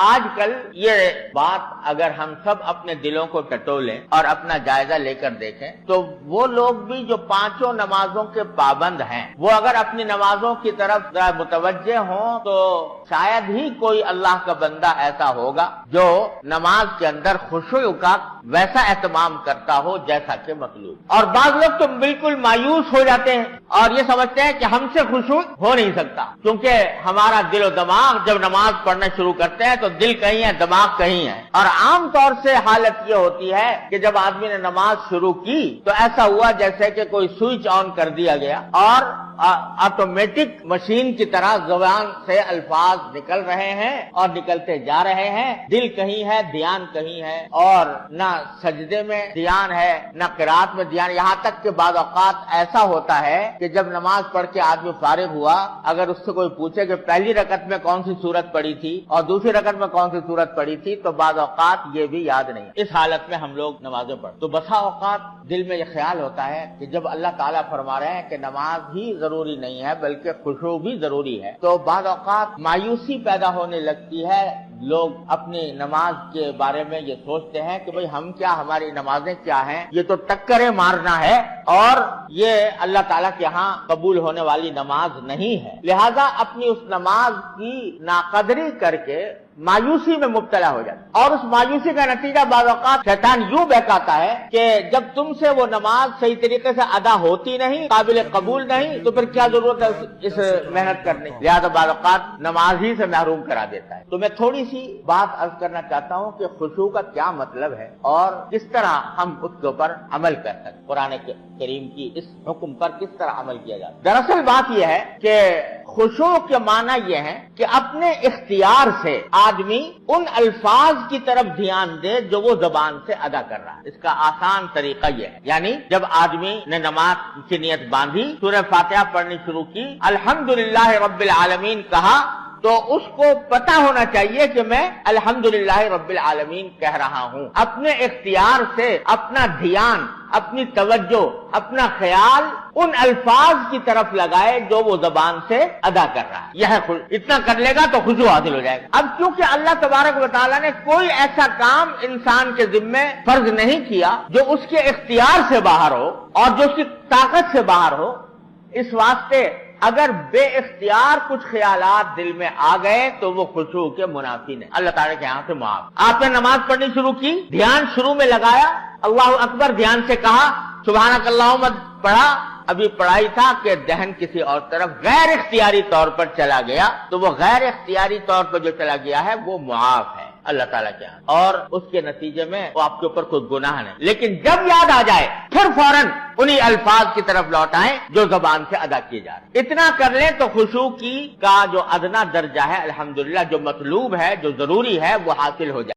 آج کل یہ بات اگر ہم سب اپنے دلوں کو ٹٹولیں اور اپنا جائزہ لے کر دیکھیں تو وہ لوگ بھی جو پانچوں نمازوں کے پابند ہیں وہ اگر اپنی نمازوں کی طرف متوجہ ہوں تو شاید ہی کوئی اللہ کا بندہ ایسا ہوگا جو نماز کے اندر خشوع کا ویسا اہتمام کرتا ہو جیسا کہ مطلوب۔ اور بعض لوگ تو بالکل مایوس ہو جاتے ہیں اور یہ سمجھتے ہیں کہ ہم سے خشوع ہو نہیں سکتا، کیونکہ ہمارا دل و دماغ جب نماز پڑھنا شروع کرتے ہیں تو دل کہیں ہے دماغ کہیں ہے۔ اور عام طور سے حالت یہ ہوتی ہے کہ جب آدمی نے نماز شروع کی تو ایسا ہوا جیسے کہ کوئی سوئچ آن کر دیا گیا اور آٹومیٹک مشین کی طرح زبان سے الفاظ نکل رہے ہیں اور نکلتے جا رہے ہیں، دل کہیں ہے دھیان کہیں ہے، اور نہ سجدے میں دھیان ہے نہ قرات میں دھیان۔ یہاں تک کہ بعض اوقات ایسا ہوتا ہے کہ جب نماز پڑھ کے آدمی فارغ ہوا اگر اس سے کوئی پوچھے کہ پہلی رکعت میں کون سی سورت پڑھی تھی اور دوسری رکعت میں کون سی سورت پڑھی تھی تو بعض اوقات یہ بھی یاد نہیں۔ اس حالت میں ہم لوگ نمازیں پڑھتے تو بسا اوقات دل میں یہ خیال ہوتا ہے کہ جب اللہ تعالیٰ فرما رہے ہیں کہ نماز ہی ضروری نہیں ہے بلکہ خشوع بھی ضروری ہے تو بعض اوقات مایوسی پیدا ہونے لگتی ہے۔ لوگ اپنی نماز کے بارے میں یہ سوچتے ہیں کہ بھئی ہم کیا، ہماری نمازیں کیا ہیں، یہ تو ٹکریں مارنا ہے اور یہ اللہ تعالیٰ کے ہاں قبول ہونے والی نماز نہیں ہے، لہذا اپنی اس نماز کی ناقدری کر کے مایوسی میں مبتلا ہو جاتا اور اس مایوسی کا نتیجہ بعض اوقات شیطان یوں بہکاتا ہے کہ جب تم سے وہ نماز صحیح طریقے سے ادا ہوتی نہیں، قابل قبول نہیں، تو پھر کیا ضرورت ہے اس محنت کرنے کی، لہذا بعض اوقات نماز ہی سے محروم کرا دیتا ہے۔ تو میں تھوڑی سی بات عرض کرنا چاہتا ہوں کہ خشوع کا کیا مطلب ہے اور کس طرح ہم اس کے اوپر عمل کر سکتے، قرآن کریم کی اس حکم پر کس طرح عمل کیا جاتا ہے۔ دراصل بات یہ ہے کہ خشوع کے معنی یہ ہے کہ اپنے اختیار سے آدمی ان الفاظ کی طرف دھیان دے جو وہ زبان سے ادا کر رہا ہے۔ اس کا آسان طریقہ یہ ہے، یعنی جب آدمی نے نماز کی نیت باندھی، سورہ فاتحہ پڑھنی شروع کی، الحمدللہ رب العالمین کہا تو اس کو پتا ہونا چاہیے کہ میں الحمدللہ رب العالمین کہہ رہا ہوں۔ اپنے اختیار سے اپنا دھیان، اپنی توجہ، اپنا خیال ان الفاظ کی طرف لگائے جو وہ زبان سے ادا کر رہا ہے، یہ اتنا کر لے گا تو خشوع حاصل ہو جائے گا۔ اب کیونکہ اللہ تبارک و تعالیٰ نے کوئی ایسا کام انسان کے ذمے فرض نہیں کیا جو اس کے اختیار سے باہر ہو اور جو اس کی طاقت سے باہر ہو، اس واسطے اگر بے اختیار کچھ خیالات دل میں آ گئے تو وہ خشوع کے منافی نہیں، اللہ تعالیٰ کے یہاں سے معاف۔ آپ نے نماز پڑھنی شروع کی، دھیان شروع میں لگایا، اللہ اکبر دھیان سے کہا، سبحانک اللہم پڑھا، ابھی پڑھائی تھا کہ ذہن کسی اور طرف غیر اختیاری طور پر چلا گیا تو وہ غیر اختیاری طور پر جو چلا گیا ہے وہ معاف ہے اللہ تعالیٰ کے ہاں، اور اس کے نتیجے میں وہ آپ کے اوپر کوئی گناہ نہیں۔ لیکن جب یاد آ جائے پھر فوراً انہی الفاظ کی طرف لوٹائیں جو زبان سے ادا کیے جا رہے، اتنا کر لیں تو خشوع کی کا جو ادنا درجہ ہے الحمدللہ جو مطلوب ہے جو ضروری ہے وہ حاصل ہو جائے۔